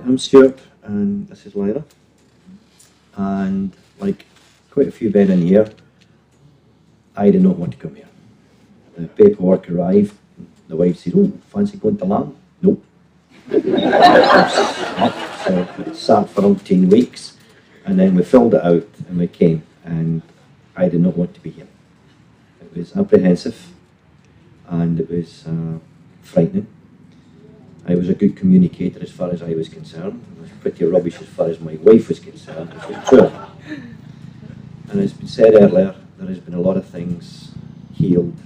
I'm Stuart, and this is Lyra. And like quite a few men in here, I did not want to come here. The paperwork arrived. The wife said, "Oh, fancy going to LAM?" Nope. So it sat for umpteen weeks, and then we filled it out and we came, and I did not want to be here. It was apprehensive, and it was frightening. I was a good communicator as far as I was concerned. I was pretty rubbish as far as my wife was concerned, which was true. And as been said earlier, there has been a lot of things healed,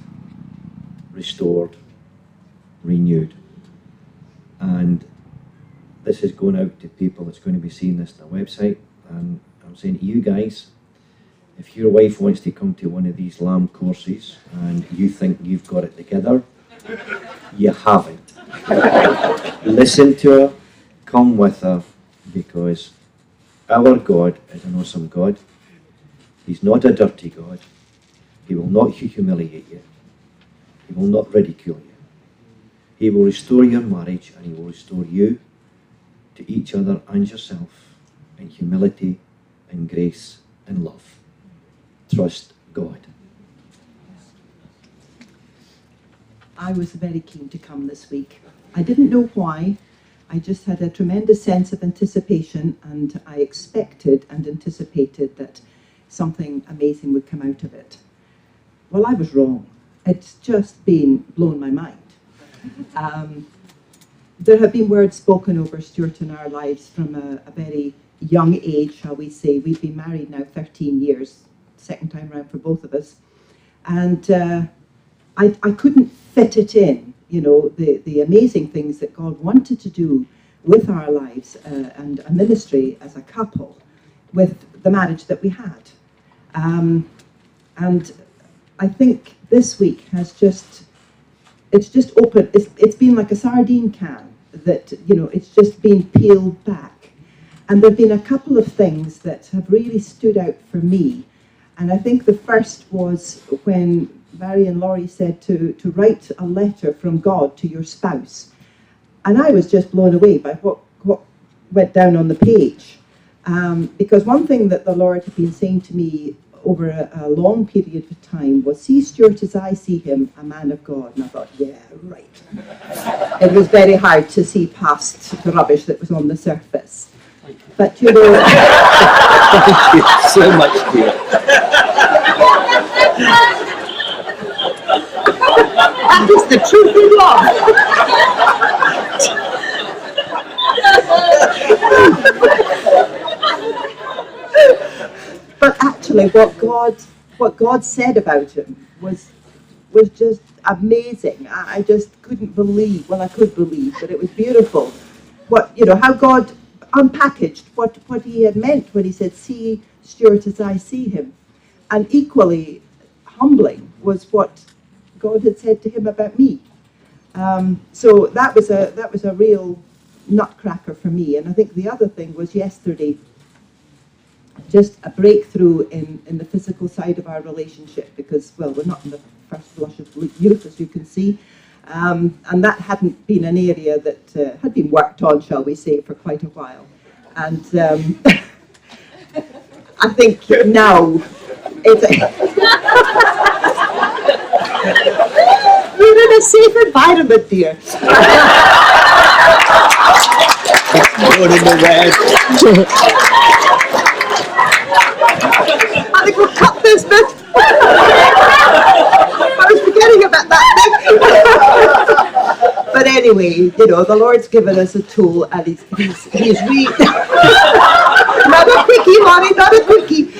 restored, renewed. And this is going out to people that's going to be seeing this on the website. And I'm saying to you guys, if your wife wants to come to one of these LAM courses and you think you've got it together, you haven't. Listen to her, come with her, because our God is an awesome God. He's not a dirty God. He will not humiliate you. He will not ridicule you. He will restore your marriage, and he will restore you to each other and yourself in humility and grace and love. Trust God. I was very keen to come this week. I didn't know why. I just had a tremendous sense of anticipation, and I expected and anticipated that something amazing would come out of it. Well, I was wrong. It's just been blown my mind. There have been words spoken over Stuart in our lives from a very young age, shall we say. We've been married now 13 years, second time round for both of us. And I couldn't fit it in, you know, the amazing things that God wanted to do with our lives and a ministry as a couple with the marriage that we had. And I think this week has it's just opened, it's been like a sardine can that, you know, it's just been peeled back. And there have been a couple of things that have really stood out for me. And I think the first was when Barry and Laurie said to write a letter from God to your spouse. And I was just blown away by what went down on the page. Because one thing that the Lord had been saying to me over a long period of time was, see Stuart as I see him, a man of God. And I thought, yeah, right. It was very hard to see past the rubbish that was on the surface. But, you know... Thank you so much, dear. That is the truth in love. But actually, what God said about him was just amazing. I just couldn't believe. Well, I could believe, but it was beautiful. How God unpackaged what he had meant when he said, "See Stuart as I see him," and equally humbling was what God had said to him about me. So that was a real nutcracker for me. And I think the other thing was yesterday, just a breakthrough in the physical side of our relationship, because, well, we're not in the first blush of youth, as you can see. And that hadn't been an area that had been worked on, shall we say, for quite a while. And I think now we're in a safe environment, dear. Going in the red. I think we'll cut this bit. I was forgetting about that thing. But anyway, you know, the Lord's given us a tool, and he's not a quickie, Mommy, not a quickie.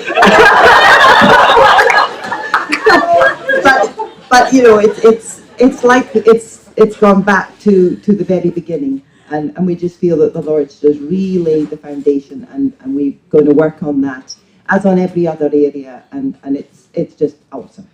but you know, it's like it's gone back to the very beginning, and we just feel that the Lord's just relaid the foundation, and we're going to work on that as on every other area, and it's just awesome.